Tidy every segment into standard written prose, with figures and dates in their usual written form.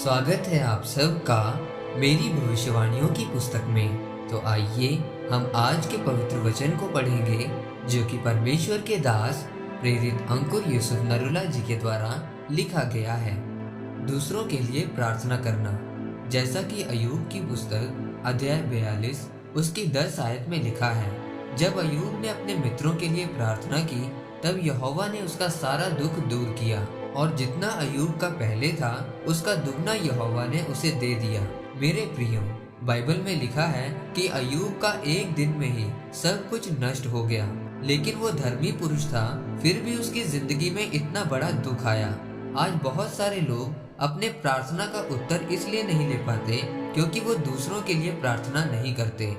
स्वागत है आप सबका मेरी भविष्यवाणियों की पुस्तक में। तो आइए हम आज के पवित्र वचन को पढ़ेंगे जो कि परमेश्वर के दास प्रेरित अंकुर यूसुफ नरुला जी के द्वारा लिखा गया है। दूसरों के लिए प्रार्थना करना। जैसा कि अय्यूब की पुस्तक अध्याय 42 उसकी 10 आयत में लिखा है, जब अय्यूब ने अपने मित्रों के लिए प्रार्थना की तब यहोवा ने उसका सारा दुख दूर किया और जितना अय्यूब का पहले था उसका दुगना यहोवा ने उसे दे दिया। मेरे प्रियो, बाइबल में लिखा है कि अय्यूब का एक दिन में ही सब कुछ नष्ट हो गया, लेकिन वो धर्मी पुरुष था, फिर भी उसकी जिंदगी में इतना बड़ा दुख आया। आज बहुत सारे लोग अपने प्रार्थना का उत्तर इसलिए नहीं ले पाते क्योंकि वो दूसरों के लिए प्रार्थना नहीं करते।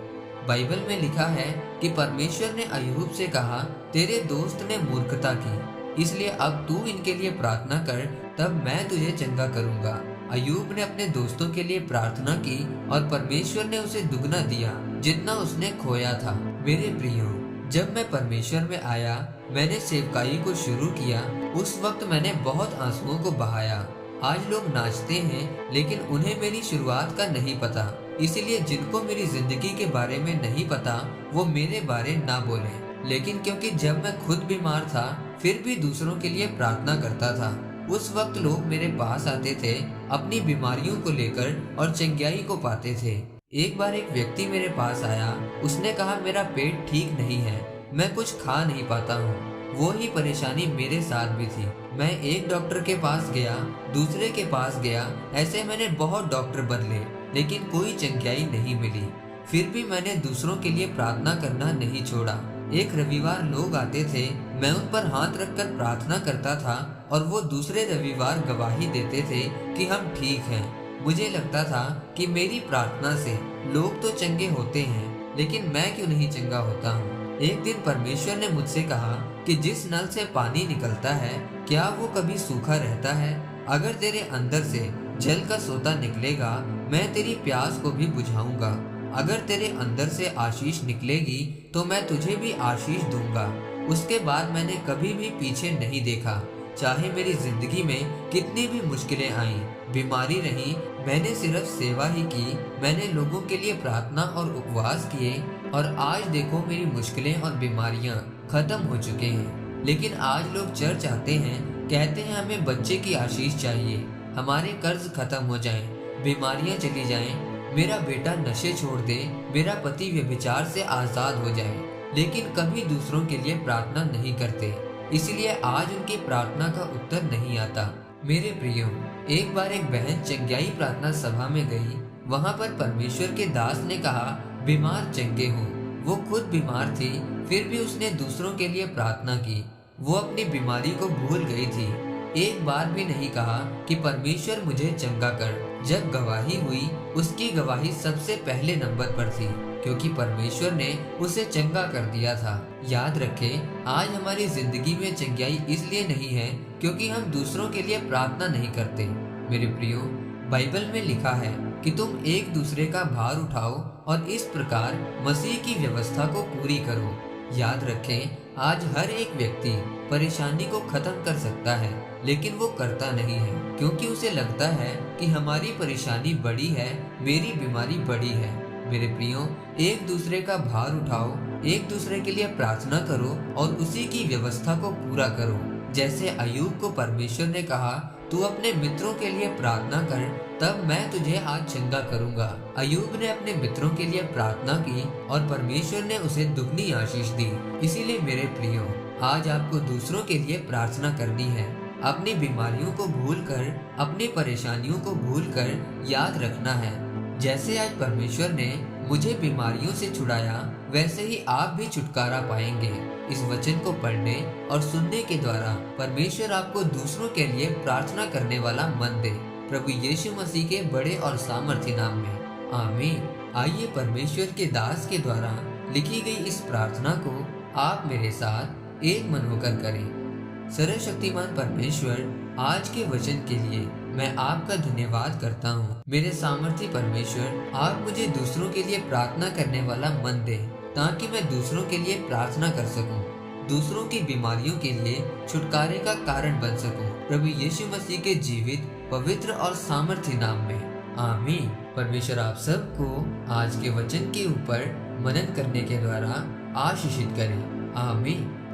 बाइबल में लिखा है कि परमेश्वर ने अय्यूब से कहा, तेरे दोस्त ने मूर्खता की, इसलिए अब तू इनके लिए प्रार्थना कर, तब मैं तुझे चंगा करूंगा। अय्यूब ने अपने दोस्तों के लिए प्रार्थना की और परमेश्वर ने उसे दुगना दिया जितना उसने खोया था। मेरे प्रियो, जब मैं परमेश्वर में आया, मैंने सेवकाई को शुरू किया, उस वक्त मैंने बहुत आंसुओं को बहाया। आज लोग नाचते हैं लेकिन उन्हें मेरी शुरुआत का नहीं पता, इसलिए जिनको मेरी जिंदगी के बारे में नहीं पता वो मेरे बारे ना बोलें। लेकिन क्योंकि जब मैं खुद बीमार था फिर भी दूसरों के लिए प्रार्थना करता था, उस वक्त लोग मेरे पास आते थे अपनी बीमारियों को लेकर और चंगाई को पाते थे। एक बार एक व्यक्ति मेरे पास आया, उसने कहा मेरा पेट ठीक नहीं है, मैं कुछ खा नहीं पाता हूँ। वो ही परेशानी मेरे साथ भी थी। मैं एक डॉक्टर के पास गया, दूसरे के पास गया, ऐसे मैंने बहुत डॉक्टर बदले लेकिन कोई चंगाई नहीं मिली। फिर भी मैंने दूसरों के लिए प्रार्थना करना नहीं छोड़ा। एक रविवार लोग आते थे, मैं उन पर हाथ रखकर प्रार्थना करता था और वो दूसरे रविवार गवाही देते थे कि हम ठीक हैं। मुझे लगता था कि मेरी प्रार्थना से लोग तो चंगे होते हैं, लेकिन मैं क्यों नहीं चंगा होता हूँ। एक दिन परमेश्वर ने मुझसे कहा कि जिस नल से पानी निकलता है क्या वो कभी सूखा रहता है? अगर तेरे अंदर से जल का सोता निकलेगा, मैं तेरी प्यास को भी बुझाऊंगा। अगर तेरे अंदर से आशीष निकलेगी तो मैं तुझे भी आशीष दूंगा। उसके बाद मैंने कभी भी पीछे नहीं देखा, चाहे मेरी जिंदगी में कितनी भी मुश्किलें आईं, बीमारी रही, मैंने सिर्फ सेवा ही की। मैंने लोगों के लिए प्रार्थना और उपवास किए और आज देखो मेरी मुश्किलें और बीमारियां खत्म हो चुके हैं। लेकिन आज लोग चर्च आते हैं, कहते हैं हमें बच्चे की आशीष चाहिए, हमारे कर्ज खत्म हो जाएं, बीमारियां चली जाएं, मेरा बेटा नशे छोड़ दे, मेरा पति व्यभिचार से आजाद हो जाए, लेकिन कभी दूसरों के लिए प्रार्थना नहीं करते, इसलिए आज उनकी प्रार्थना का उत्तर नहीं आता। मेरे प्रियो, एक बार एक बहन चंगाई प्रार्थना सभा में गई, वहां पर परमेश्वर के दास ने कहा बीमार चंगे हो। वो खुद बीमार थी, फिर भी उसने दूसरों के लिए प्रार्थना की। वो अपनी बीमारी को भूल गई थी, एक बार भी नहीं कहा कि परमेश्वर मुझे चंगा कर। जब गवाही हुई, उसकी गवाही सबसे पहले नंबर पर थी क्योंकि परमेश्वर ने उसे चंगा कर दिया था। याद रखें, आज हमारी जिंदगी में चंगाई इसलिए नहीं है क्योंकि हम दूसरों के लिए प्रार्थना नहीं करते। मेरे प्रियो, बाइबल में लिखा है कि तुम एक दूसरे का भार उठाओ और इस प्रकार मसीह की व्यवस्था को पूरी करो। याद रखें, आज हर एक व्यक्ति परेशानी को खत्म कर सकता है, लेकिन वो करता नहीं है क्योंकि उसे लगता है कि हमारी परेशानी बड़ी है, मेरी बीमारी बड़ी है। मेरे प्रियो, एक दूसरे का भार उठाओ, एक दूसरे के लिए प्रार्थना करो और उसी की व्यवस्था को पूरा करो। जैसे अय्यूब को परमेश्वर ने कहा, तू अपने मित्रों के लिए प्रार्थना कर, तब मैं तुझे आज चंगा करूंगा। अय्यूब ने अपने मित्रों के लिए प्रार्थना की और परमेश्वर ने उसे दुगनी आशीष दी। इसीलिए मेरे प्रियो, आज आपको दूसरों के लिए प्रार्थना करनी है। अपनी बीमारियों को भूलकर, अपनी परेशानियों को भूलकर याद रखना है, जैसे आज परमेश्वर ने मुझे बीमारियों से छुड़ाया, वैसे ही आप भी छुटकारा पाएंगे। इस वचन को पढ़ने और सुनने के द्वारा परमेश्वर आपको दूसरों के लिए प्रार्थना करने वाला मन दे। प्रभु यीशु मसीह के बड़े और सामर्थी नाम में आमीन। आइए परमेश्वर के दास के द्वारा लिखी गई इस प्रार्थना को आप मेरे साथ एक मन होकर करें। सर्वशक्तिमान परमेश्वर, आज के वचन के लिए मैं आपका धन्यवाद करता हूँ। मेरे सामर्थी परमेश्वर, आप मुझे दूसरों के लिए प्रार्थना करने वाला मन दे ताकि मैं दूसरों के लिए प्रार्थना कर सकूं, दूसरों की बीमारियों के लिए छुटकारे का कारण बन सकूं। प्रभु यीशु मसीह के जीवित पवित्र और सामर्थ्य नाम में, आमीन। परमेश्वर आप सबको आज के वचन के ऊपर मनन करने के द्वारा आशीषित करे, आमीन।